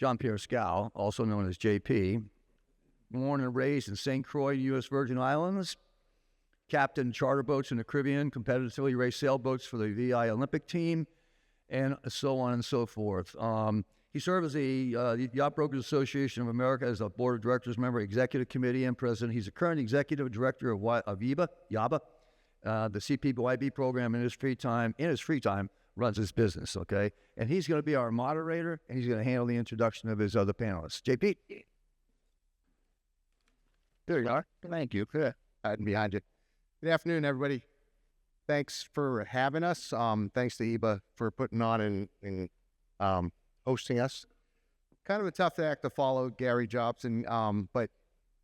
Jean-Pierre Scow, also known as JP, born and raised in St. Croix, U.S. Virgin Islands, captained charter boats in the Caribbean, competitively raced sailboats for the VI Olympic team, and so on and so forth. He served as the Yacht Brokers Association of America as a board of directors member, executive committee, and president. He's the current executive director of YABA, the CPYB program. In his free time, runs his business. Okay, and he's going to be our moderator, and he's going to handle the introduction of his other panelists. JP, there you are. Thank you. Hiding behind you. Good afternoon, everybody. Thanks for having us. Thanks to EBA for putting on and hosting us. Kind of a tough act to follow, Gary Jobson, but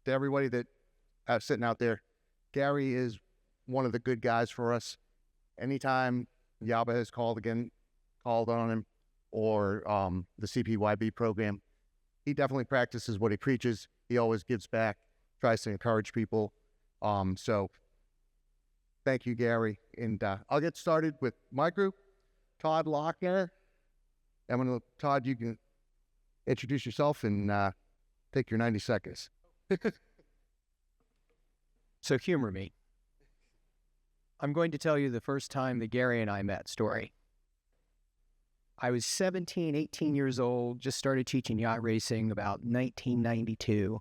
to everybody that sitting out there, Gary is one of the good guys for us. Anytime Yaba has called on him, or the CPYB program, he definitely practices what he preaches. He always gives back, tries to encourage people. So thank you, Gary. And I'll get started with my group. Todd Lochner. Todd, you can introduce yourself and take your 90 seconds. So humor me. I'm going to tell you the first time that Gary and I met story. I was 17, 18 years old, just started teaching yacht racing about 1992.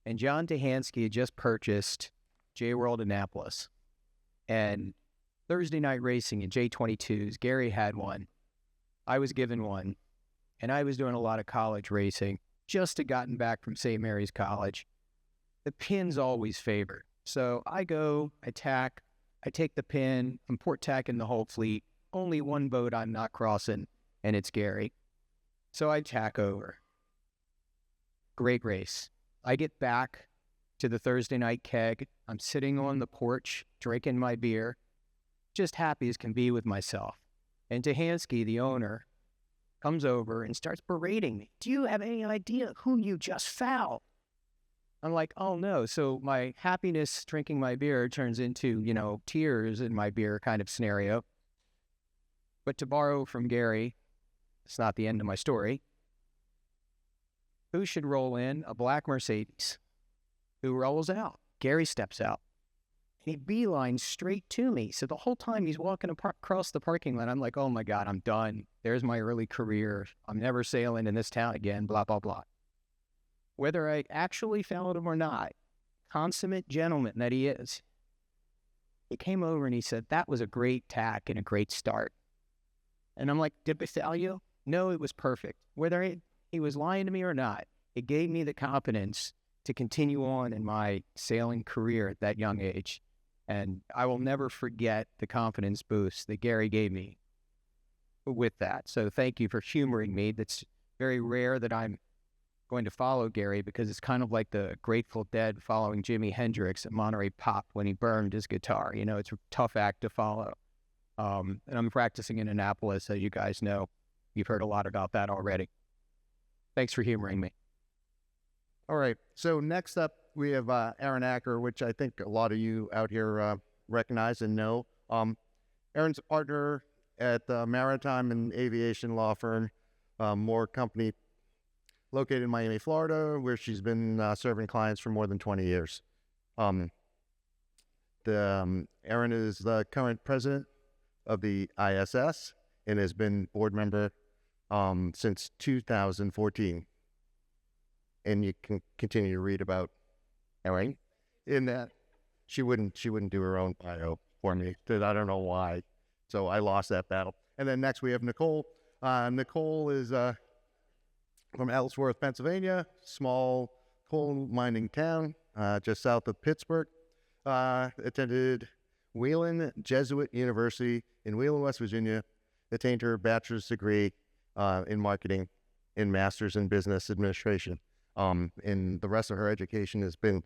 And John Tahansky had just purchased J-World Annapolis. And Thursday night racing in J22s, Gary had one. I was given one, and I was doing a lot of college racing, just had gotten back from St. Mary's College. The pin's always favored. So I go, I tack, I take the pin, I'm port tacking the whole fleet, only one boat I'm not crossing, and it's Gary. So I tack over. Great race. I get back to the Thursday night keg. I'm sitting on the porch, drinking my beer, just happy as can be with myself. And Tahansky, the owner, comes over and starts berating me. Do you have any idea who you just fouled? I'm like, oh no. So my happiness drinking my beer turns into, tears in my beer kind of scenario. But to borrow from Gary, it's not the end of my story. Who should roll in? A black Mercedes. Who rolls out? Gary steps out. He beelines straight to me. So the whole time he's walking across the parking lot, I'm like, oh my God, I'm done. There's my early career. I'm never sailing in this town again, blah, blah, blah. Whether I actually followed him or not, consummate gentleman that he is, he came over and he said, that was a great tack and a great start. And I'm like, did I fail you? No, it was perfect. Whether he was lying to me or not, it gave me the confidence to continue on in my sailing career at that young age. And I will never forget the confidence boost that Gary gave me with that. So thank you for humoring me. That's very rare that I'm going to follow Gary, because it's kind of like the Grateful Dead following Jimi Hendrix at Monterey Pop when he burned his guitar. It's a tough act to follow. And I'm practicing in Annapolis, as you guys know. You've heard a lot about that already. Thanks for humoring me. All right. So next up, we have Erin Ackor, which I think a lot of you out here recognize and know. Erin's a partner at the Maritime and Aviation law firm, Moore Company, located in Miami, Florida, where she's been serving clients for more than 20 years. Erin is the current president of the ISS and has been board member since 2014. And you can continue to read about Erin in that she wouldn't do her own bio for me. I don't know why. So I lost that battle. And then next we have Nicole. Nicole is from Ellsworth, Pennsylvania, small coal mining town just south of Pittsburgh. Attended Wheeling Jesuit University in Wheeling, West Virginia. Attained her bachelor's degree in marketing and master's in business administration. And the rest of her education has been,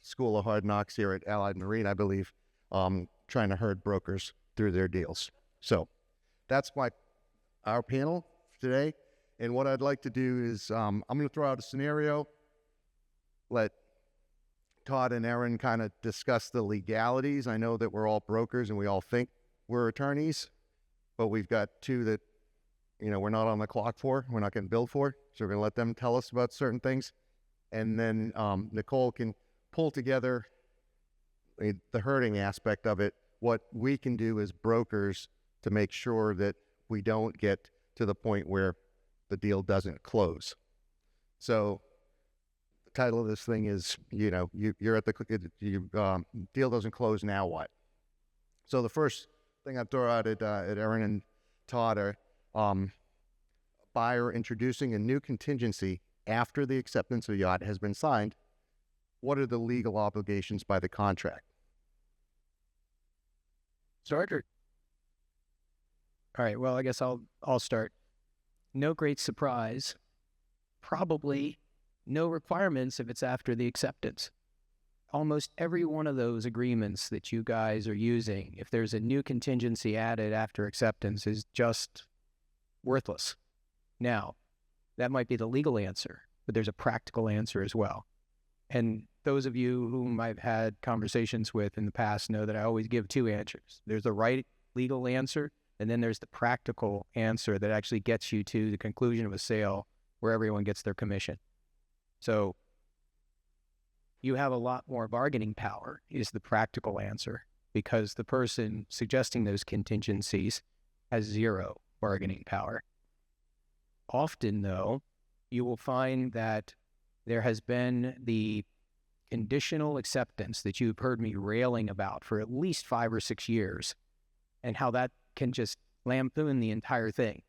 School of Hard Knocks here at Allied Marine, I believe, trying to herd brokers through their deals. So that's our panel today. And what I'd like to do is I'm going to throw out a scenario, let Todd and Erin kind of discuss the legalities. I know that we're all brokers and we all think we're attorneys, but we've got two that we're not on the clock for, we're not getting billed for, so we're going to let them tell us about certain things. And then Nicole can pull together the herding aspect of it, what we can do as brokers to make sure that we don't get to the point where the deal doesn't close. So the title of this thing is, you're at the deal doesn't close, now what? So the first thing I'd throw out at Erin and Todd are buyer introducing a new contingency after the acceptance of yacht has been signed. What are the legal obligations by the contract? Starter. All right, well, I guess I'll start. No great surprise. Probably no requirements if it's after the acceptance. Almost every one of those agreements that you guys are using, if there's a new contingency added after acceptance, is just worthless. Now, that might be the legal answer, but there's a practical answer as well. And those of you whom I've had conversations with in the past know that I always give two answers. There's the right legal answer, and then there's the practical answer that actually gets you to the conclusion of a sale where everyone gets their commission. So you have a lot more bargaining power is the practical answer, because the person suggesting those contingencies has zero bargaining power. Often, though, you will find that there has been the conditional acceptance that you've heard me railing about for at least 5 or 6 years, and how that can just lampoon the entire thing.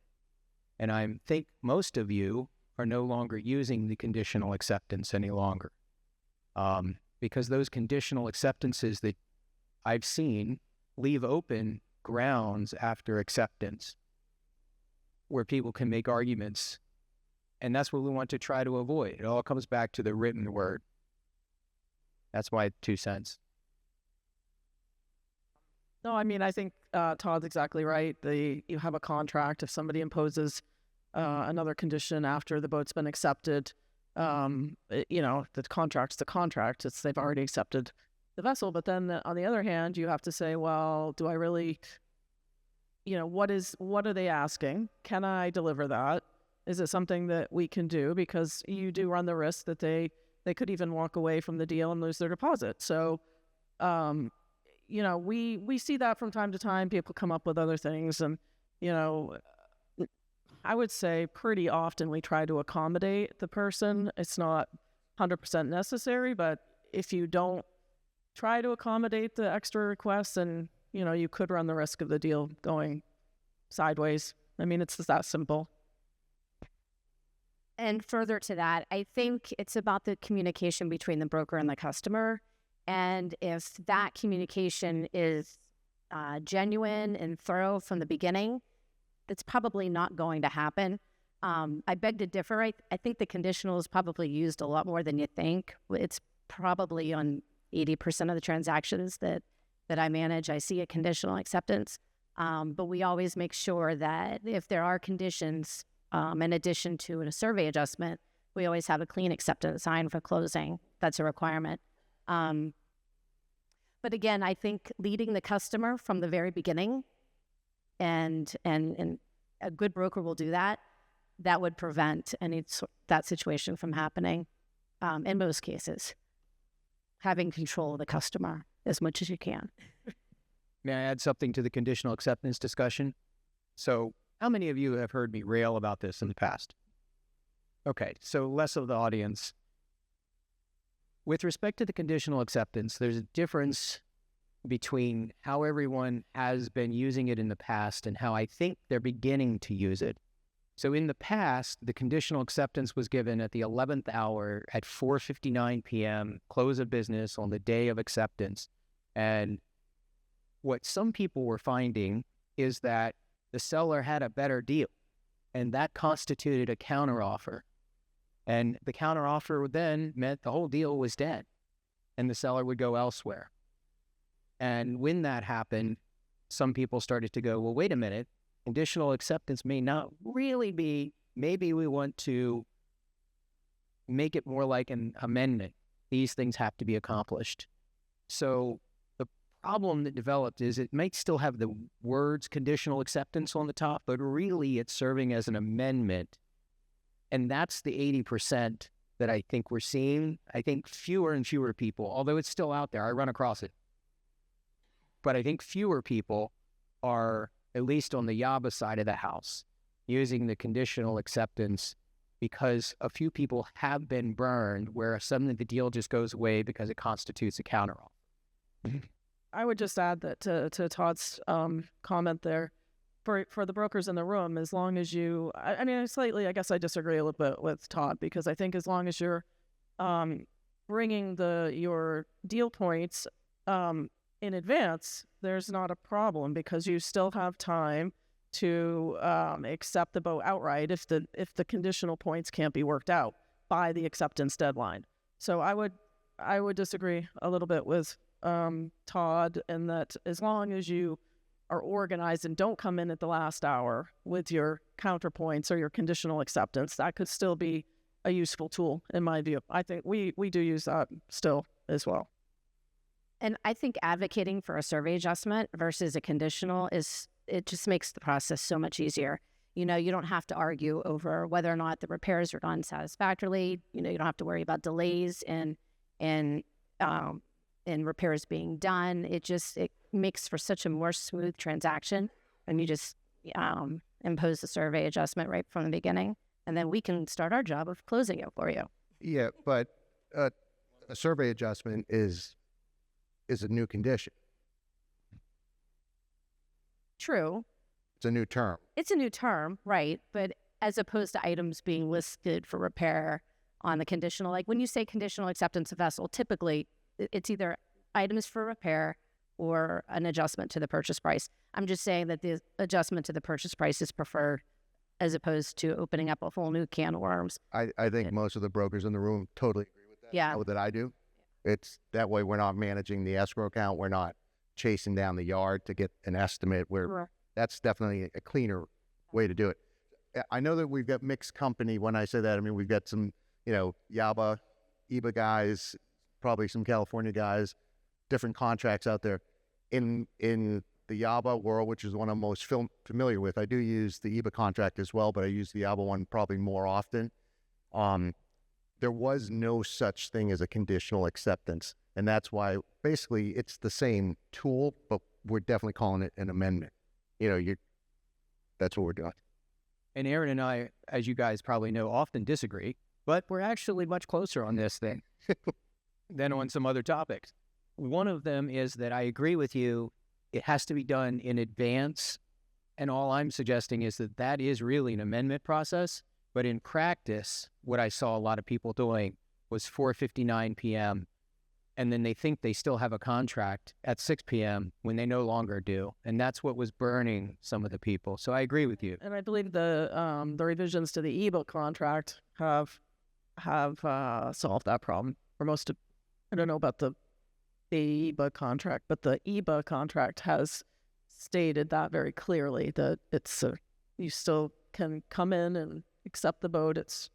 And I think most of you are no longer using the conditional acceptance any longer. Because those conditional acceptances that I've seen leave open grounds after acceptance where people can make arguments. And that's what we want to try to avoid. It all comes back to the written word. That's my 2 cents. No, I mean, I think Todd's exactly right. You have a contract. If somebody imposes another condition after the boat's been accepted, the contract's the contract. They've already accepted the vessel. But then on the other hand, you have to say, well, do I really, what are they asking? Can I deliver that? Is it something that we can do? Because you do run the risk that they could even walk away from the deal and lose their deposit. So, we see that from time to time. People come up with other things, and, I would say pretty often we try to accommodate the person. It's not 100% necessary, but if you don't try to accommodate the extra requests, then, you could run the risk of the deal going sideways. I mean, it's just that simple. And further to that, I think it's about the communication between the broker and the customer. And if that communication is genuine and thorough from the beginning, it's probably not going to happen. I beg to differ. I think the conditional is probably used a lot more than you think. It's probably on 80% of the transactions that I manage. I see a conditional acceptance. But we always make sure that if there are conditions, in addition to a survey adjustment, we always have a clean acceptance sign for closing. That's a requirement. But again, I think leading the customer from the very beginning, and a good broker will do that. That would prevent that situation from happening. In most cases, having control of the customer as much as you can. May I add something to the conditional acceptance discussion? So, how many of you have heard me rail about this in the past? Okay, so less of the audience. With respect to the conditional acceptance, there's a difference between how everyone has been using it in the past and how I think they're beginning to use it. So in the past, the conditional acceptance was given at the 11th hour at 4:59 p.m., close of business on the day of acceptance. And what some people were finding is that the seller had a better deal, and that constituted a counteroffer. And the counteroffer then meant the whole deal was dead, and the seller would go elsewhere. And when that happened, some people started to go, well, wait a minute, conditional acceptance may not really be, maybe we want to make it more like an amendment. These things have to be accomplished. So the problem that developed is it might still have the words conditional acceptance on the top, but really it's serving as an amendment. And that's the 80% that I think we're seeing. I think fewer and fewer people, although it's still out there, I run across it. But I think fewer people are, at least on the Yaba side of the house, using the conditional acceptance because a few people have been burned where suddenly the deal just goes away because it constitutes a counteroffer. I would just add that to Todd's comment there, for the brokers in the room, as long as you, I mean, slightly, I guess I disagree a little bit with Todd, because I think as long as you're bringing your deal points in advance, there's not a problem, because you still have time to accept the boat outright if the conditional points can't be worked out by the acceptance deadline. So I would disagree a little bit with Todd, in that as long as you are organized and don't come in at the last hour with your counterpoints or your conditional acceptance, that could still be a useful tool in my view. I think we do use that still as well. And I think advocating for a survey adjustment versus a conditional it just makes the process so much easier. You know, you don't have to argue over whether or not the repairs are done satisfactorily. You know, you don't have to worry about delays and repairs being done. It makes for such a more smooth transaction, and you just impose the survey adjustment right from the beginning, and then we can start our job of closing it for you. Yeah, but a survey adjustment is a new condition. True. It's a new term. It's a new term, right? But as opposed to items being listed for repair on the conditional, like when you say conditional acceptance of vessel, typically it's either items for repair or an adjustment to the purchase price. I'm just saying that the adjustment to the purchase price is preferred as opposed to opening up a whole new can of worms. I think most of the brokers in the room totally agree with that. Yeah. Know that I do. It's that way we're not managing the escrow account. We're not chasing down the yard to get an estimate. That's definitely a cleaner way to do it. I know that we've got mixed company. When I say that, I mean, we've got some, Yaba, EBA guys, probably some California guys, different contracts out there. In the Yaba world, which is the one I'm most familiar with, I do use the EBA contract as well, but I use the Yaba one probably more often. There was no such thing as a conditional acceptance. And that's why basically it's the same tool, but we're definitely calling it an amendment. That's what we're doing. And Erin and I, as you guys probably know, often disagree, but we're actually much closer on this thing than on some other topics. One of them is that I agree with you. It has to be done in advance. And all I'm suggesting is that is really an amendment process. But in practice, what I saw a lot of people doing was 4:59 p.m. And then they think they still have a contract at 6 p.m. when they no longer do. And that's what was burning some of the people. So I agree with you. And I believe the revisions to the EBA contract have solved that problem for most of. I don't know about the EBA contract, but the EBA contract has stated that very clearly, that it's you still can come in and accept the boat. It's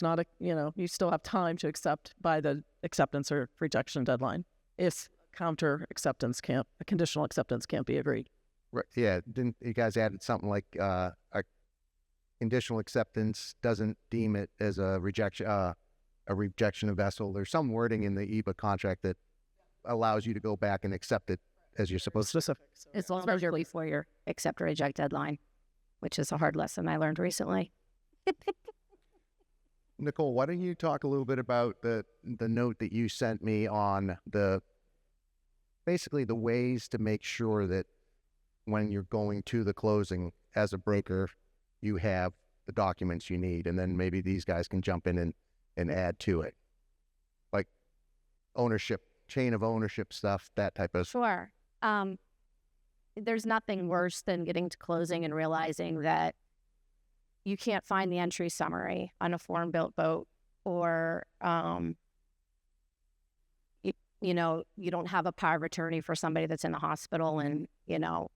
not you still have time to accept by the acceptance or rejection deadline if a conditional acceptance can't be agreed. Right. Yeah. Didn't you guys added something like a conditional acceptance doesn't deem it as a rejection of vessel? There's some wording in the EBA contract that allows you to go back and accept it as you're supposed to. As long as you're before your accept or reject deadline, which is a hard lesson I learned recently. Nicole, why don't you talk a little bit about the note that you sent me on basically the ways to make sure that when you're going to the closing as a broker, you have the documents you need, and then maybe these guys can jump in and add to it, like ownership, chain of ownership stuff, that type of. Sure. There's nothing worse than getting to closing and realizing that you can't find the entry summary on a foreign-built boat, or you don't have a power of attorney for somebody that's in the hospital and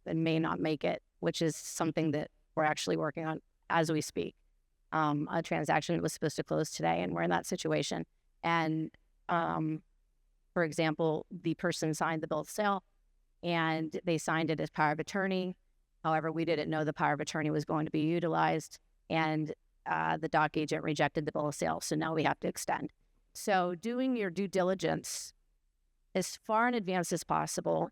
may not make it, which is something that we're actually working on as we speak. A transaction was supposed to close today, and we're in that situation. And for For example, the person signed the bill of sale and they signed it as power of attorney. However, we didn't know the power of attorney was going to be utilized, and the doc agent rejected the bill of sale. So now we have to extend. So doing your due diligence as far in advance as possible,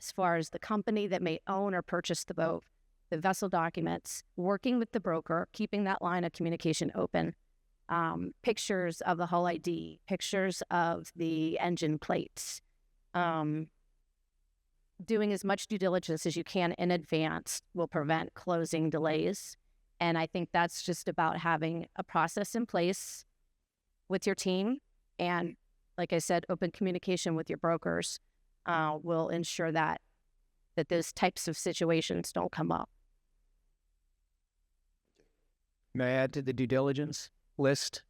as far as the company that may own or purchase the boat, the vessel documents, working with the broker, keeping that line of communication open, pictures of the hull ID, pictures of the engine plates, doing as much due diligence as you can in advance will prevent closing delays. And I think that's just about having a process in place with your team. And like I said, open communication with your brokers will ensure that those types of situations don't come up. May I add to the due diligence list?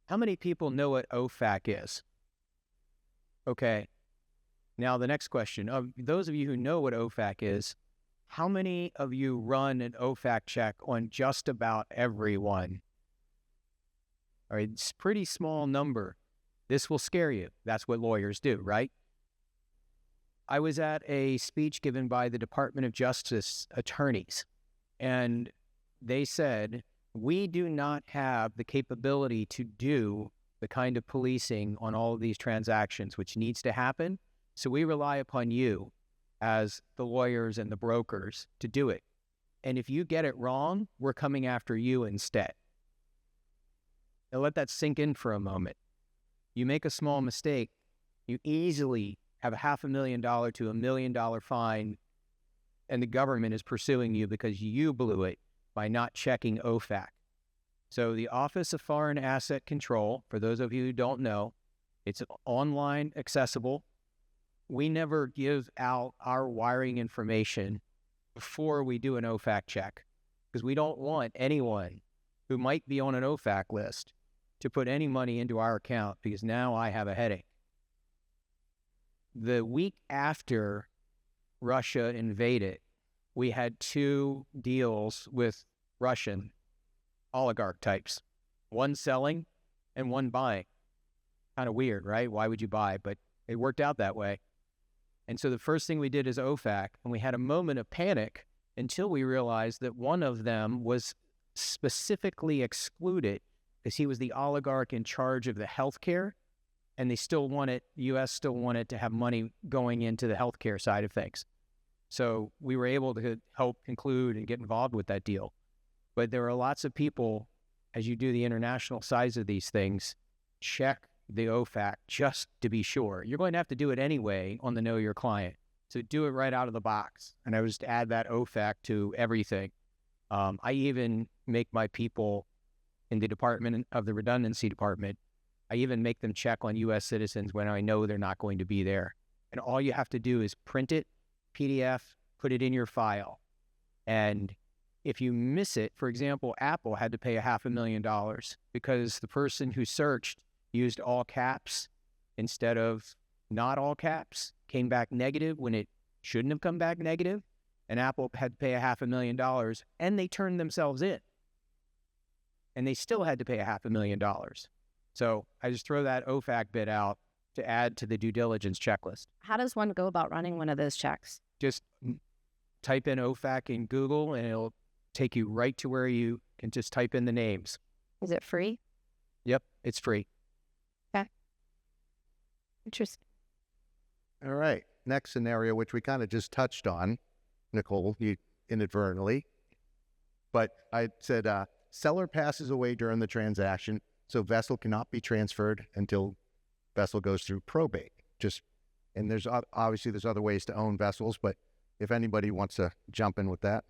How many people know what OFAC is? Okay. Now the next question, of those of you who know what OFAC is, how many of you run an OFAC check on just about everyone? All right, it's a pretty small number. This will scare you. That's what lawyers do, right? I was at a speech given by the Department of Justice attorneys, and they said, we do not have the capability to do the kind of policing on all of these transactions, which needs to happen. So we rely upon you as the lawyers and the brokers to do it. And if you get it wrong, we're coming after you instead. Now let that sink in for a moment. You make a small mistake, you easily have a $500,000 to $1 million fine, and the government is pursuing you because you blew it by not checking OFAC. So the Office of Foreign Asset Control, for those of you who don't know, it's online accessible. We never give out our wiring information before we do an OFAC check because we don't want anyone who might be on an OFAC list to put any money into our account because now I have a headache. The week after Russia invaded, we had 2 deals with Russian oligarch types, one selling and one buying. Kind of weird, right? Why would you buy? But it worked out that way. And so the first thing we did is OFAC, and we had a moment of panic until we realized that one of them was specifically excluded because he was the oligarch in charge of the healthcare, and they still wanted, the U.S. still wanted to have money going into the healthcare side of things. So we were able to help conclude and get involved with that deal. But there are lots of people, as you do the international sides of these things, check the OFAC just to be sure. You're going to have to do it anyway on the Know Your Client. So do it right out of the box. And I would just add that OFAC to everything. I even make my people in the Department of the Redundancy Department, I even make them check on U.S. citizens when I know they're not going to be there. And all you have to do is print it, PDF, put it in your file. And if you miss it, for example, Apple had to pay $500,000 because the person who searched used all caps instead of not all caps, came back negative when it shouldn't have come back negative, and Apple had to pay $500,000, and they turned themselves in. And they still had to pay $500,000. So I just throw that OFAC bit out to add to the due diligence checklist. How does one go about running one of those checks? Just type in OFAC in Google, and it'll take you right to where you can just type in the names. Is it free? Yep, it's free. Okay. Interesting. All right. Next scenario, which we kind of just touched on, Nicole, you inadvertently, but I said seller passes away during the transaction, so vessel cannot be transferred until vessel goes through probate. And there's obviously there's other ways to own vessels, but if anybody wants to jump in with that,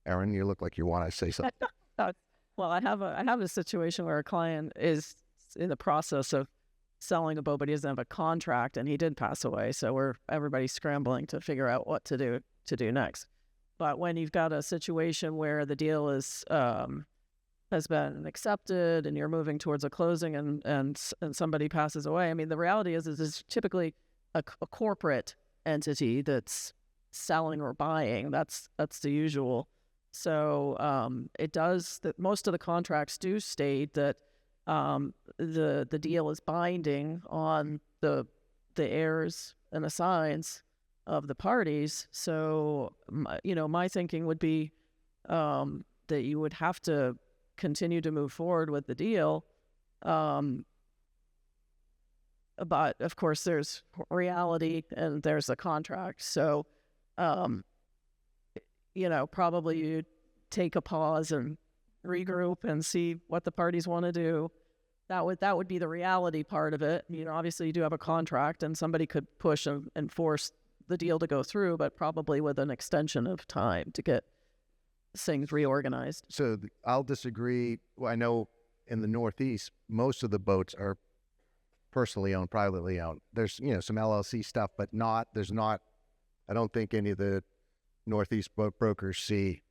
Erin, you look like you want to say something. Well, I have a situation where a client is in the process of selling a boat, but he doesn't have a contract, and he did pass away. So everybody's scrambling to figure out what to do next. But when you've got a situation where the deal is has been accepted and you're moving towards a closing and somebody passes away, I mean, the reality is it's typically a corporate entity that's selling or buying. That's the usual. So it does that. Most of the contracts do state that the deal is binding on the heirs and assigns of the parties. So, my thinking would be that you would have to continue to move forward with the deal. But of course, there's reality and there's a contract. So, probably you take a pause and regroup and see what the parties want to do. That would be the reality part of it. Obviously you do have a contract and somebody could push and force the deal to go through, but probably with an extension of time to get things reorganized. So I'll disagree. Well, I know in the Northeast, most of the boats are personally owned, privately owned. There's, some LLC stuff, but I don't think any of the Northeast boat brokers see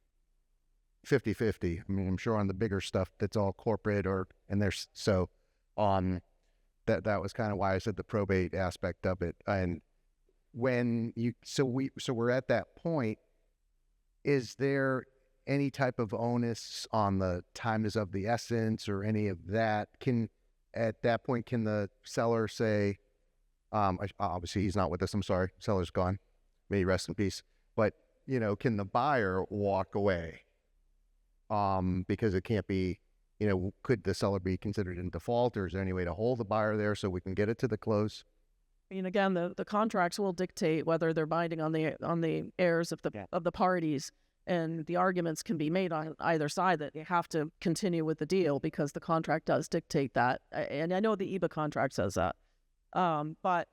50-50. I mean, I'm sure on the bigger stuff, that's all corporate that was kind of why I said the probate aspect of it. And so we're at that point. Is there any type of onus on the time is of the essence or any of that? At that point, can the seller say, obviously he's not with us, I'm sorry, seller's gone, may he rest in peace, but, can the buyer walk away? Because it can't be, could the seller be considered in default, or is there any way to hold the buyer there so we can get it to the close? Again, the contracts will dictate whether they're binding on the heirs of the parties. And the arguments can be made on either side that you have to continue with the deal because the contract does dictate that. And I know the EBA contract says that. But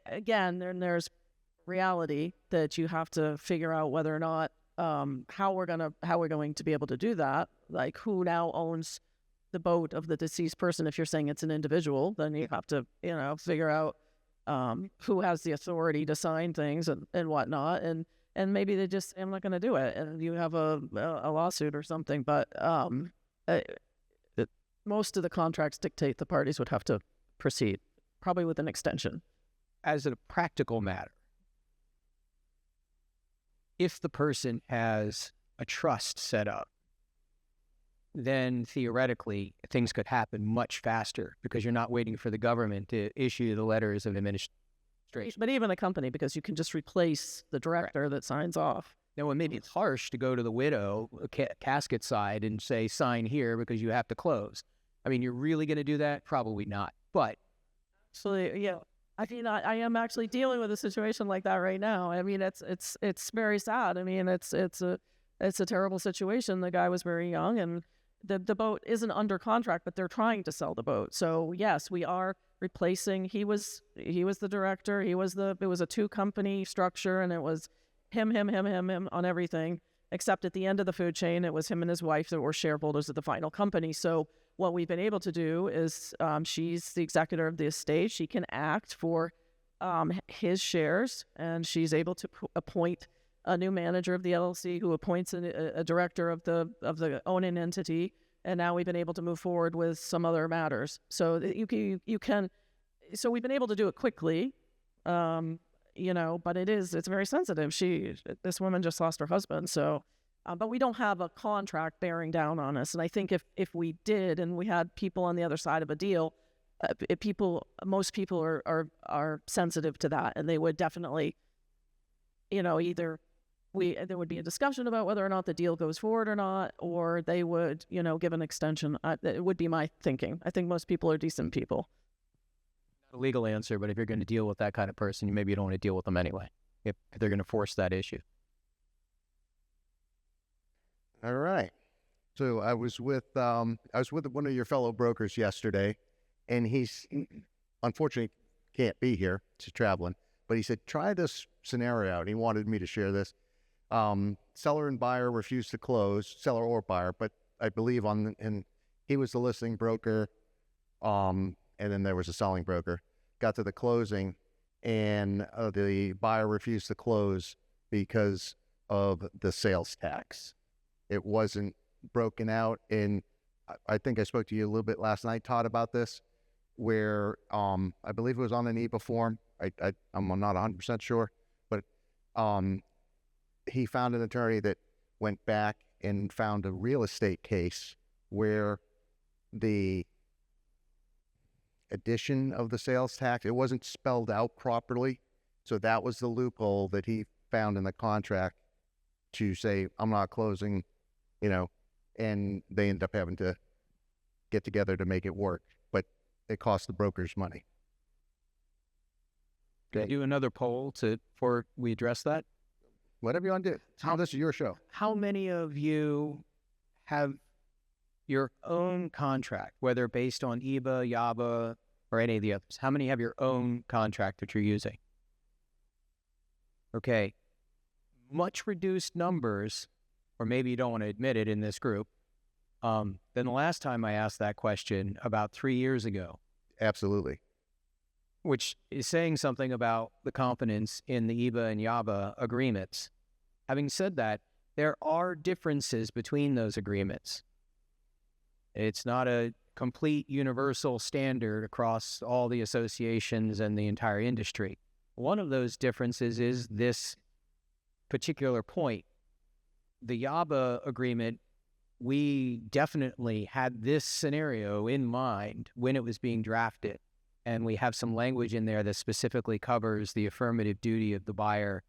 again, then there's reality that you have to figure out whether or not how we're going to be able to do that. Like who now owns the boat of the deceased person? If you're saying it's an individual, then you have to figure out who has the authority to sign things and whatnot. And maybe they just say, I'm not going to do it. And you have a lawsuit or something. But most of the contracts dictate the parties would have to proceed, probably with an extension. As a practical matter, if the person has a trust set up, then theoretically things could happen much faster because you're not waiting for the government to issue the letters of administration. But even a company, because you can just replace the director that signs off. Now, it may be harsh to go to the widow casket side and say, sign here because you have to close. I mean, you're really going to do that? Probably not. But actually, I am actually dealing with a situation like that right now. I mean, it's very sad. I mean, it's a terrible situation. The guy was very young, and the boat isn't under contract, but they're trying to sell the boat. So yes, we are replacing. He was the director. It was a 2-company structure, and it was him on everything. Except at the end of the food chain, it was him and his wife that were shareholders of the final company. So what we've been able to do is she's the executor of the estate. She can act for his shares, and she's able to appoint a new manager of the LLC who appoints a director of the owning entity. And now we've been able to move forward with some other matters. So you can. So we've been able to do it quickly, but it's very sensitive. This woman just lost her husband, so. But we don't have a contract bearing down on us. And I think if we did, and we had people on the other side of a deal, most people are sensitive to that, and they would definitely, either there would be a discussion about whether or not the deal goes forward or not, or they would, give an extension. It would be my thinking. I think most people are decent people. Not a legal answer, but if you're going to deal with that kind of person, maybe you don't want to deal with them anyway, if they're going to force that issue. All right. So I was with one of your fellow brokers yesterday, and he's unfortunately can't be here. He's traveling, but he said, try this scenario out. He wanted me to share this. Seller and buyer refused to close, seller or buyer, but I believe and he was the listing broker. And then there was a selling broker. Got to the closing, and the buyer refused to close because of the sales tax. It wasn't broken out. And I think I spoke to you a little bit last night, Todd, about this, where I believe it was on an EBA form. I'm not 100% sure, but he found an attorney that went back and found a real estate case where addition of the sales tax. It wasn't spelled out properly. So that was the loophole that he found in the contract to say, I'm not closing, and they end up having to get together to make it work. But it cost the brokers money. Can I do another poll before we address that? Whatever you want to do. This is your show. How many of you have your own contract, whether based on EBA, YABA, or any of the others? How many have your own contract that you're using? Okay. Much reduced numbers, or maybe you don't want to admit it in this group, than the last time I asked that question about 3 years ago. Absolutely. Which is saying something about the confidence in the EBA and YABA agreements. Having said that, there are differences between those agreements. It's not a complete universal standard across all the associations and the entire industry. One of those differences is this particular point. The YABA agreement, we definitely had this scenario in mind when it was being drafted. And we have some language in there that specifically covers the affirmative duty of the buyer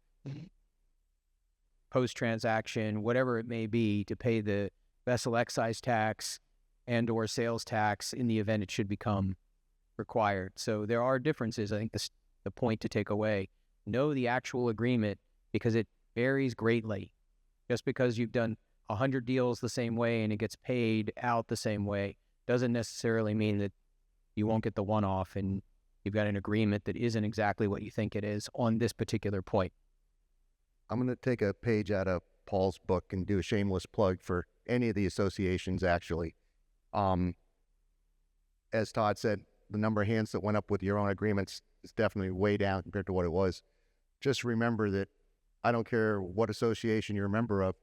post-transaction, whatever it may be, to pay the vessel excise tax and or sales tax in the event it should become required. So there are differences. I think the point to take away. Know the actual agreement because it varies greatly. Just because you've done 100 deals the same way and it gets paid out the same way doesn't necessarily mean that you won't get the one-off and you've got an agreement that isn't exactly what you think it is on this particular point. I'm going to take a page out of Paul's book and do a shameless plug for any of the associations, actually. As Todd said, the number of hands that went up with your own agreements is definitely way down compared to what it was. Just remember that I don't care what association you're a member of,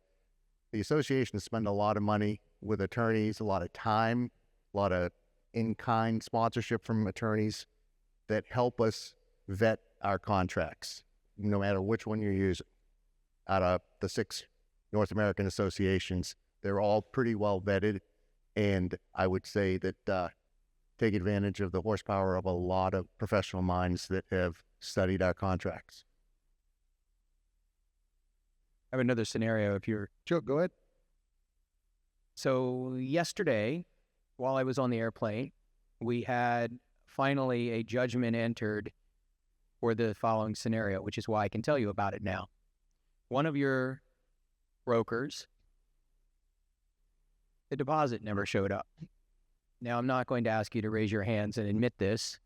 the associations spend a lot of money with attorneys, a lot of time, a lot of in-kind sponsorship from attorneys that help us vet our contracts, no matter which one you're using. Out of the 6 North American associations, they're all pretty well vetted, and I would say that take advantage of the horsepower of a lot of professional minds that have studied our contracts. I have another scenario if you're... Sure, go ahead. So yesterday, while I was on the airplane, we had finally a judgment entered for the following scenario, which is why I can tell you about it now. One of your brokers, the deposit never showed up. Now, I'm not going to ask you to raise your hands and admit this,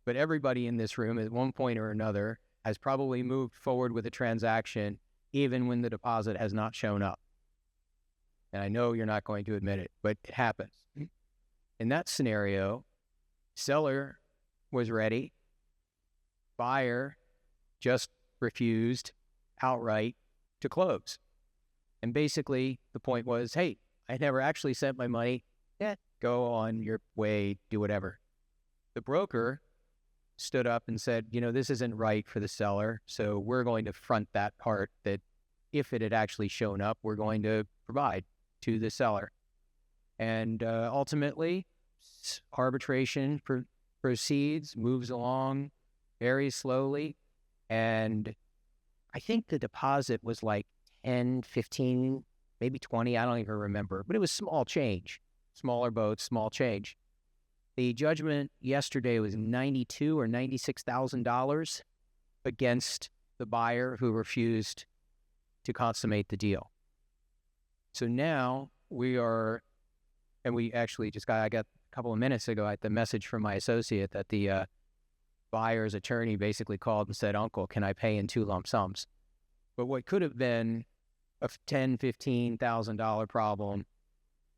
but everybody in this room at one point or another has probably moved forward with a transaction even when the deposit has not shown up. And I know you're not going to admit it, but it happens. In that scenario, seller was ready, buyer just refused outright to close. And basically the point was, hey, I never actually sent my money. Yeah, go on your way, do whatever. The broker stood up and said, this isn't right for the seller, so we're going to front that part that if it had actually shown up, we're going to provide to the seller. And ultimately, arbitration proceeds, moves along very slowly, and I think the deposit was like 10, 15, maybe 20, I don't even remember, but it was small change, smaller boats, small change. The judgment yesterday was $92,000 or $96,000 against the buyer who refused to consummate the deal. So now we are, and we actually I got a couple of minutes ago, I got the message from my associate that the buyer's attorney basically called and said, "Uncle, can I pay in 2 lump sums?" But what could have been a $10,000, $15,000 problem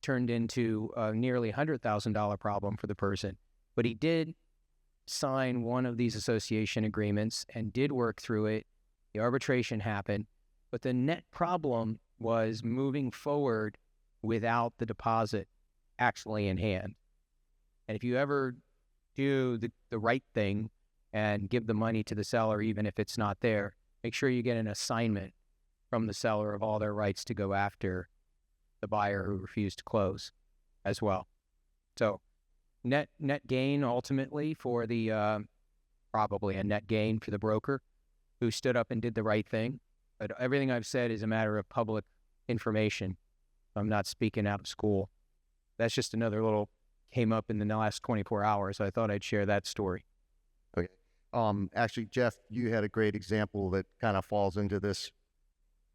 turned into a nearly $100,000 problem for the person. But he did sign one of these association agreements and did work through it. The arbitration happened, but the net problem was moving forward without the deposit actually in hand. And if you ever do the right thing and give the money to the seller, even if it's not there, make sure you get an assignment from the seller of all their rights to go after the buyer who refused to close as well. So net gain ultimately for the probably a net gain for the broker who stood up and did the right thing. But everything I've said is a matter of public information. I'm not speaking out of school. That's just another little came up in the last 24 hours. I thought I'd share that story. Okay. Actually, Jeff, you had a great example that kind of falls into this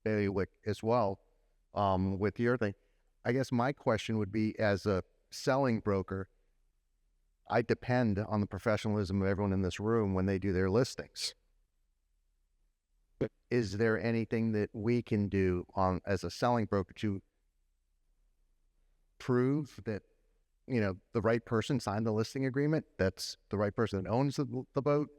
bailiwick as well, with your thing. I guess my question would be, as a selling broker, I depend on the professionalism of everyone in this room when they do their listings. Is there anything that we can do as a selling broker to prove that, the right person signed the listing agreement? That's the right person that owns the boat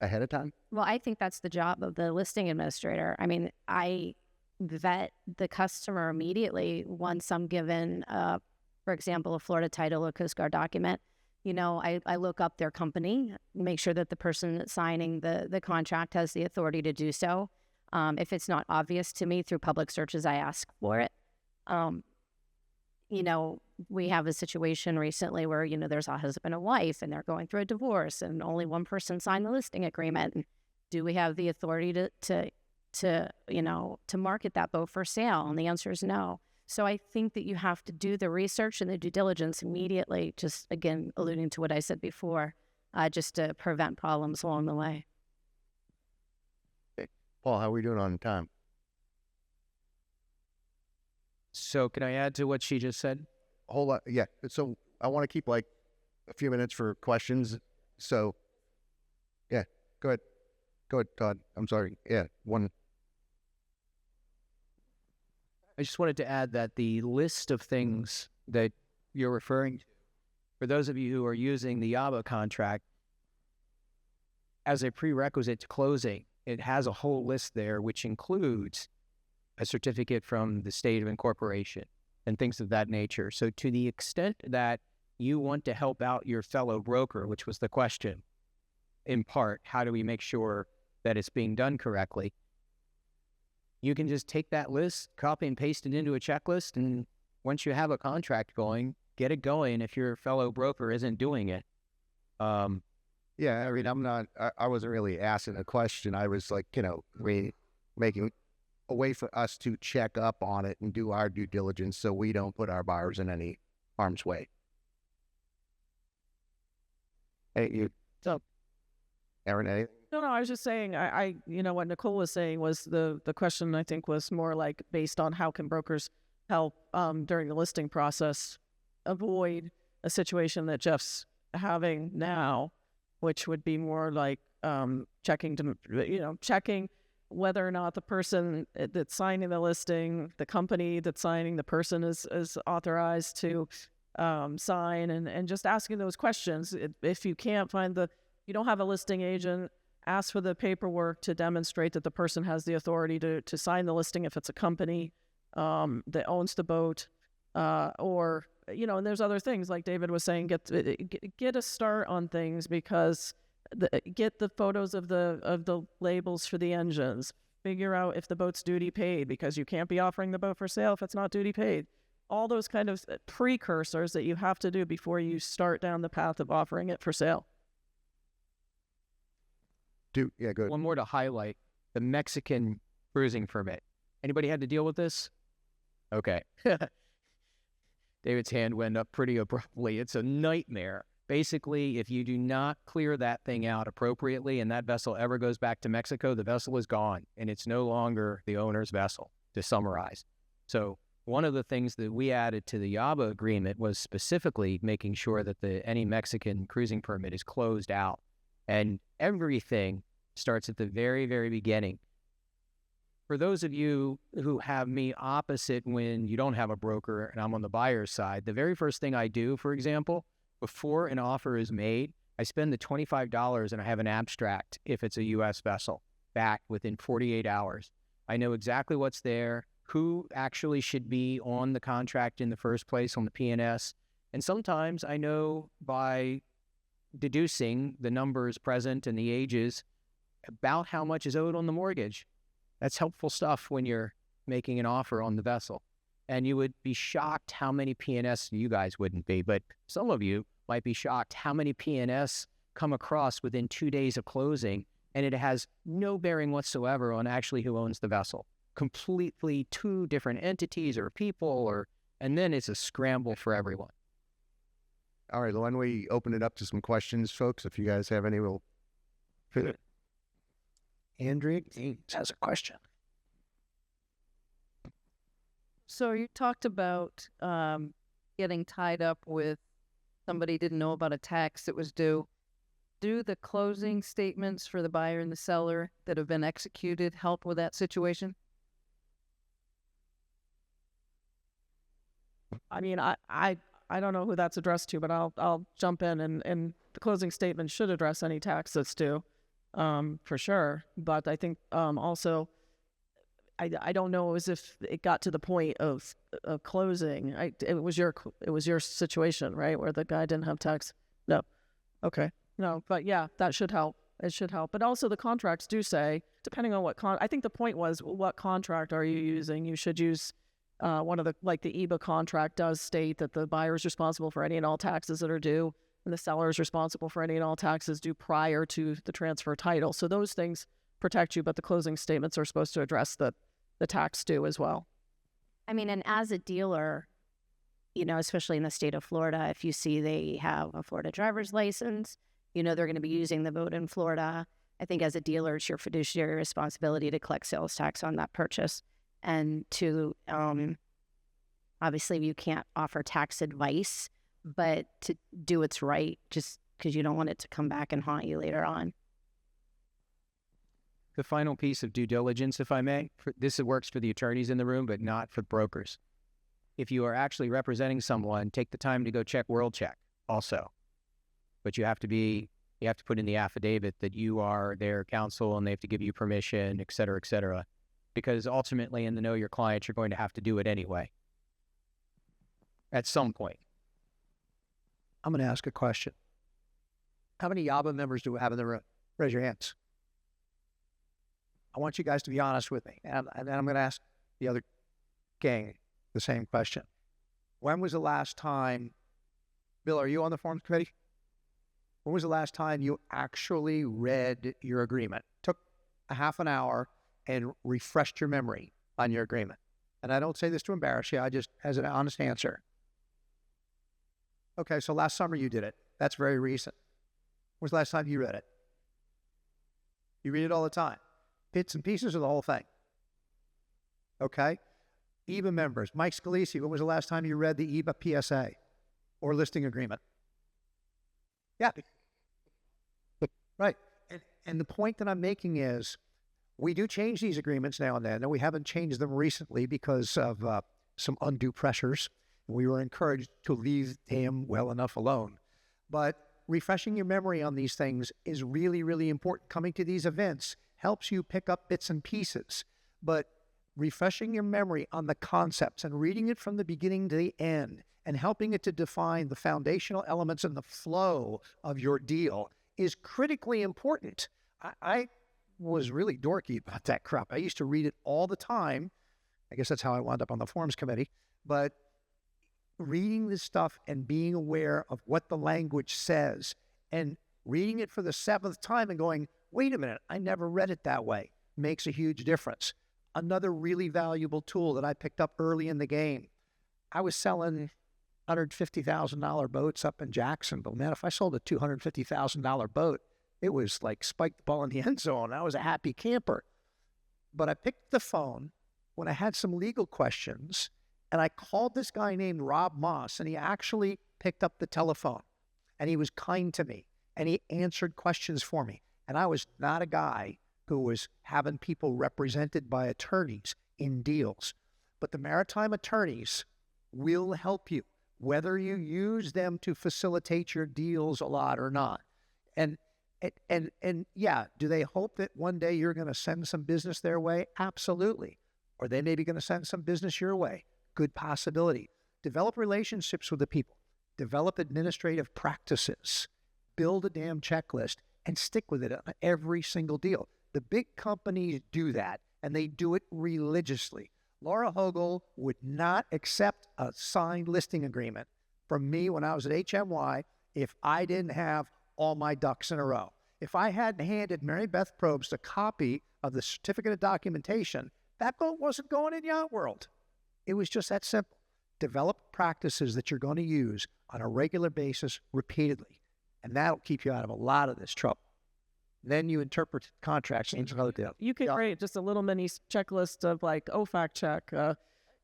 ahead of time? Well, I think that's the job of the listing administrator. I mean, I vet the customer immediately once I'm given, for example, a Florida title or Coast Guard document. I look up their company, make sure that the person that's signing the contract has the authority to do so. If it's not obvious to me through public searches, I ask for it. We have a situation recently where, there's a husband and wife and they're going through a divorce and only one person signed the listing agreement. And do we have the authority to market that boat for sale? And the answer is no. So I think that you have to do the research and the due diligence immediately, just again, alluding to what I said before, just to prevent problems along the way. Okay. Paul, how are we doing on time? So can I add to what she just said? Whole lot, yeah. So I want to keep like a few minutes for questions. So, yeah, go ahead, Todd. I'm sorry. Yeah, one. I just wanted to add that the list of things that you're referring to, for those of you who are using the YABA contract, as a prerequisite to closing, it has a whole list there, which includes a certificate from the state of incorporation and things of that nature. So to the extent that you want to help out your fellow broker, which was the question, in part, how do we make sure that it's being done correctly? You can just take that list, copy and paste it into a checklist, and once you have a contract going, get it going if your fellow broker isn't doing it. Yeah, I mean, I wasn't really asking a question. I was like, making a way for us to check up on it and do our due diligence so we don't put our buyers in any harm's way. Hey, Erin, anything? No, I was just saying, I what Nicole was saying was the question, I think, was more like based on how can brokers help during the listing process avoid a situation that Jeff's having now, which would be more like checking whether or not the person that's signing the listing, the company that's signing, the person is authorized to sign, and just asking those questions. If you can't find you don't have a listing agent, ask for the paperwork to demonstrate that the person has the authority to sign the listing if it's a company that owns the boat, or and there's other things like David was saying. Get a start on things, because get the photos of the labels for the engines. Figure out if the boat's duty paid, because you can't be offering the boat for sale if it's not duty paid. All those kind of precursors that you have to do before you start down the path of offering it for sale. Yeah, good. One more to highlight, the Mexican cruising permit. Anybody had to deal with this? Okay. David's hand went up pretty abruptly. It's a nightmare. Basically, if you do not clear that thing out appropriately and that vessel ever goes back to Mexico, the vessel is gone and it's no longer the owner's vessel, to summarize. So one of the things that we added to the YABA agreement was specifically making sure that any Mexican cruising permit is closed out. And everything starts at the very, very beginning. For those of you who have me opposite when you don't have a broker and I'm on the buyer's side, the very first thing I do, for example, before an offer is made, I spend the $25 and I have an abstract, if it's a U.S. vessel, back within 48 hours. I know exactly what's there, who actually should be on the contract in the first place on the P&S. And sometimes I know by deducing the numbers present and the ages about how much is owed on the mortgage. That's helpful stuff when you're making an offer on the vessel. And you would be shocked how many P&S, you guys wouldn't be, but some of you might be shocked how many P&S come across within 2 days of closing, and it has no bearing whatsoever on actually who owns the vessel. Completely two different entities or people, and then it's a scramble for everyone. All right, why don't we open it up to some questions, folks? If you guys have any, we'll fit it. Andrea has a question. So you talked about getting tied up with somebody didn't know about a tax that was due. Do the closing statements for the buyer and the seller that have been executed help with that situation? I mean, I don't know who that's addressed to, but I'll jump in, and the closing statement should address any tax that's due, for sure. But I think also, I don't know as if it got to the point of closing. It was your situation, right, where the guy didn't have tax. No, okay, no, but yeah, that should help. It should help. But also the contracts do say, depending on what I think the point was, what contract are you using? You should use one of the, like the EBA contract does state that the buyer is responsible for any and all taxes that are due, and the seller is responsible for any and all taxes due prior to the transfer title. So those things protect you, but the closing statements are supposed to address the tax due as well. I mean, and as a dealer, you know, especially in the state of Florida, if you see they have a Florida driver's license, you know they're going to be using the boat in Florida. I think as a dealer, it's your fiduciary responsibility to collect sales tax on that purchase. And to, obviously you can't offer tax advice, but to do what's right, just because you don't want it to come back and haunt you later on. The final piece of due diligence, if I may, this works for the attorneys in the room, but not for brokers. If you are actually representing someone, take the time to go check World Check also. But you have to put in the affidavit that you are their counsel and they have to give you permission, et cetera, because ultimately in the know your client, you're going to have to do it anyway at some point. I'm going to ask a question. How many YABA members do we have in the room? Raise your hands. I want you guys to be honest with me. And then I'm going to ask the other gang the same question. When was the last time, Bill, are you on the forms committee? When was the last time you actually read your agreement? Took a half an hour and refreshed your memory on your agreement. And I don't say this to embarrass you. I just, as an honest answer. Okay, so last summer you did it. That's very recent. When was the last time you read it? You read it all the time. Bits and pieces of the whole thing. Okay? EBA members. Mike Scalisi, when was the last time you read the EBA PSA or listing agreement? Yeah. Right. And the point that I'm making is we do change these agreements now and then, and we haven't changed them recently because of some undue pressures. We were encouraged to leave them well enough alone. But refreshing your memory on these things is really, really important. Coming to these events helps you pick up bits and pieces. But refreshing your memory on the concepts and reading it from the beginning to the end and helping it to define the foundational elements and the flow of your deal is critically important. I was really dorky about that crap. I used to read it all the time. I guess that's how I wound up on the forms committee. But reading this stuff and being aware of what the language says and reading it for the 7th time and going, wait a minute, I never read it that way, makes a huge difference. Another really valuable tool that I picked up early in the game. I was selling $150,000 boats up in Jacksonville. Man, if I sold a $250,000 boat, it was like spike the ball in the end zone. I was a happy camper. But I picked the phone when I had some legal questions, and I called this guy named Rob Moss, and he actually picked up the telephone, and he was kind to me, and he answered questions for me. And I was not a guy who was having people represented by attorneys in deals. But the maritime attorneys will help you, whether you use them to facilitate your deals a lot or not. And yeah, do they hope that one day you're going to send some business their way? Absolutely. Or they may be going to send some business your way. Good possibility. Develop relationships with the people. Develop administrative practices. Build a damn checklist and stick with it on every single deal. The big companies do that, and they do it religiously. Laura Hogle would not accept a signed listing agreement from me when I was at HMY if I didn't have all my ducks in a row. If I hadn't handed Mary Beth Probst a copy of the certificate of documentation, that boat wasn't going in Yacht World. It was just that simple. Develop practices that you're going to use on a regular basis repeatedly, and that'll keep you out of a lot of this trouble. Then you interpret contracts and other deals. You can create just a little mini checklist of like OFAC check,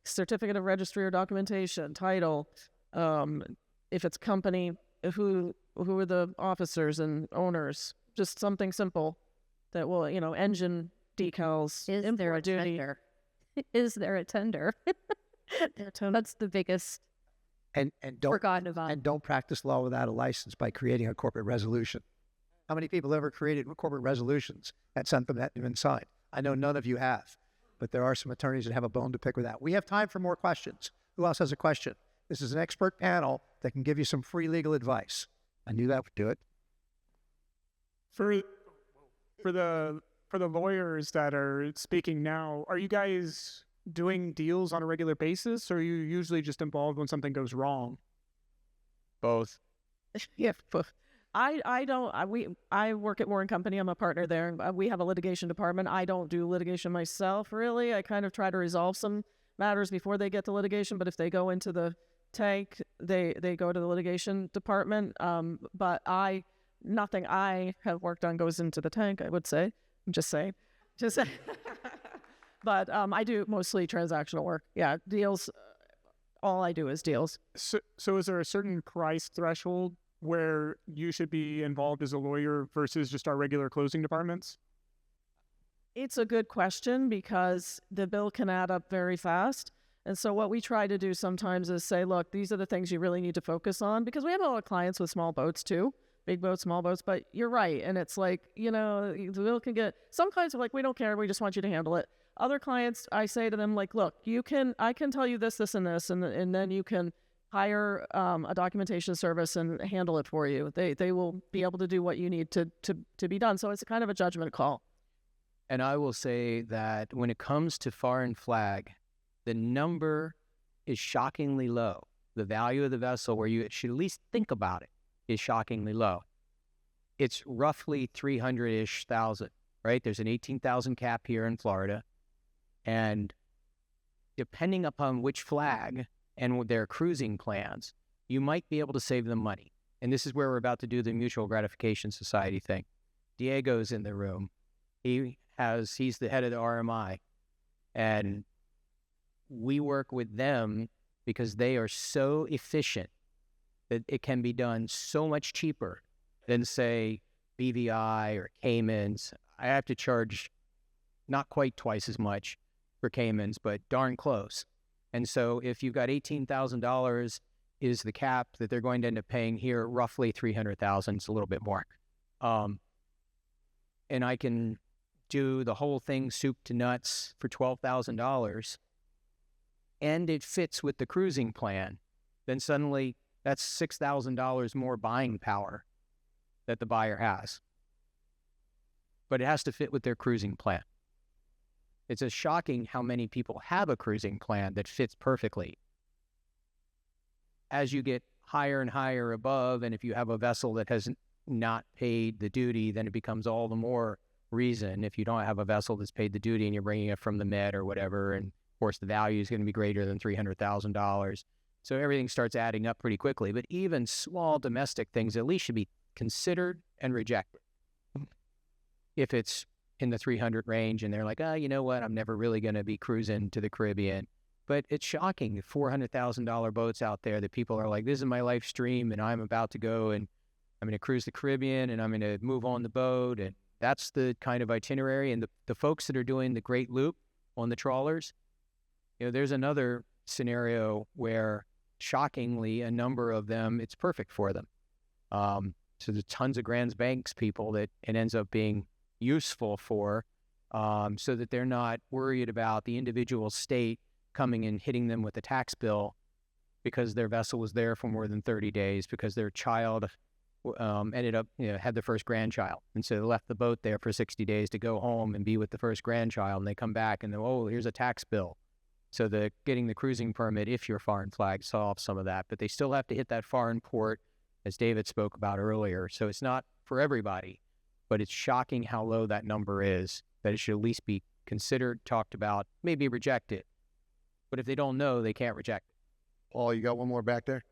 certificate of registry or documentation, title, if it's company, who are the officers and owners, just something simple that will, engine decals. Is there a duty. tender? Is there a tender? That's the biggest And don't forgotten about. and don't practice law without a license by creating a corporate resolution. How many people ever created corporate resolutions and sent them that have been signed? I know none of you have, but there are some attorneys that have a bone to pick with that. We have time for more questions. Who else has a question? This is an expert panel that can give you some free legal advice. I knew that would do it. For the lawyers that are speaking now, are you guys doing deals on a regular basis, or are you usually just involved when something goes wrong? Both. Yeah, I work at Warren Company. I'm a partner there. We have a litigation department. I don't do litigation myself, really. I kind of try to resolve some matters before they get to litigation. But if they go into the tank, they go to the litigation department. But nothing I have worked on goes into the tank, I would say. I'm just saying. But I do mostly transactional work. Yeah, deals. All I do is deals. So is there a certain price threshold where you should be involved as a lawyer versus just our regular closing departments? It's a good question because the bill can add up very fast. And so what we try to do sometimes is say, look, these are the things you really need to focus on, because we have a lot of clients with small boats too, big boats, small boats, but you're right. And it's like, the bill can get, some clients are like, we don't care. We just want you to handle it. Other clients, I say to them, like, look, I can tell you this, this, and this, and then you can hire a documentation service and handle it for you. They will be able to do what you need to be done. So it's kind of a judgment call. And I will say that when it comes to foreign flag, the number is shockingly low. The value of the vessel, where you should at least think about it, is shockingly low. It's roughly 300-ish thousand, right? There's an 18,000 cap here in Florida. And depending upon which flag and their cruising plans, you might be able to save them money. And this is where we're about to do the Mutual Gratification Society thing. Diego's in the room. He's the head of the RMI. And we work with them because they are so efficient that it can be done so much cheaper than, say, BVI or Caymans. I have to charge not quite twice as much for Caymans, but darn close. And so if you've got $18,000 is the cap that they're going to end up paying here, roughly $300,000, it's a little bit more. And I can do the whole thing soup to nuts for $12,000, and it fits with the cruising plan, then suddenly that's $6,000 more buying power that the buyer has. But it has to fit with their cruising plan. It's a shocking how many people have a cruising plan that fits perfectly. As you get higher and higher above, and if you have a vessel that has not paid the duty, then it becomes all the more reason. If you don't have a vessel that's paid the duty and you're bringing it from the Med or whatever, and of course the value is going to be greater than $300,000. So everything starts adding up pretty quickly. But even small domestic things at least should be considered and rejected. If it's in the 300 range and they're like, you know what, I'm never really going to be cruising to the Caribbean. But it's shocking, $400,000 boats out there that people are like, this is my life stream and I'm about to go and I'm going to cruise the Caribbean and I'm going to move on the boat. And that's the kind of itinerary. And the folks that are doing the Great Loop on the trawlers, there's another scenario where shockingly a number of them, it's perfect for them. So there's tons of Grand Banks people that it ends up being useful for, so that they're not worried about the individual state coming and hitting them with a tax bill because their vessel was there for more than 30 days because their child ended up, had the first grandchild. And so they left the boat there for 60 days to go home and be with the first grandchild. And they come back and here's a tax bill. So getting the cruising permit, if you're foreign flag, solves some of that. But they still have to hit that foreign port, as David spoke about earlier. So it's not for everybody, but it's shocking how low that number is, that it should at least be considered, talked about, maybe rejected. But if they don't know, they can't reject it. Paul, you got one more back there?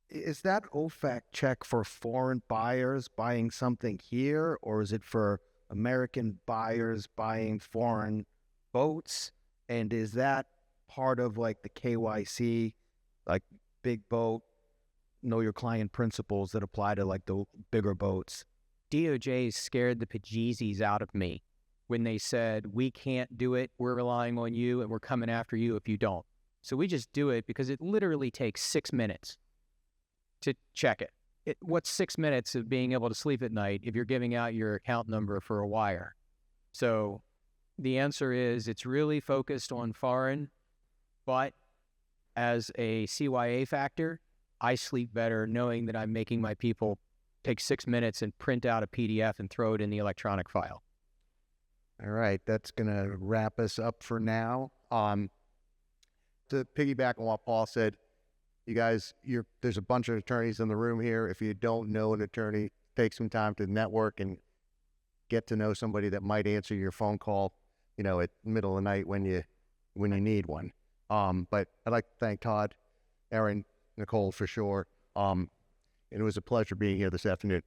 Is that OFAC check for foreign buyers buying something here, or is it for American buyers buying foreign boats? And is that part of like the KYC, like big boat, know your client principles that apply to like the bigger boats? DOJ scared the bejesus out of me when they said, we can't do it, we're relying on you, and we're coming after you if you don't. So we just do it because it literally takes 6 minutes to check it. What's 6 minutes of being able to sleep at night if you're giving out your account number for a wire? So the answer is it's really focused on foreign, but as a CYA factor, I sleep better knowing that I'm making my people take 6 minutes and print out a PDF and throw it in the electronic file. All right, that's going to wrap us up for now. To piggyback on what Paul said, you guys, there's a bunch of attorneys in the room here. If you don't know an attorney, take some time to network and get to know somebody that might answer your phone call, at the middle of the night when you need one. But I'd like to thank Todd, Erin, Nicole for sure. And it was a pleasure being here this afternoon.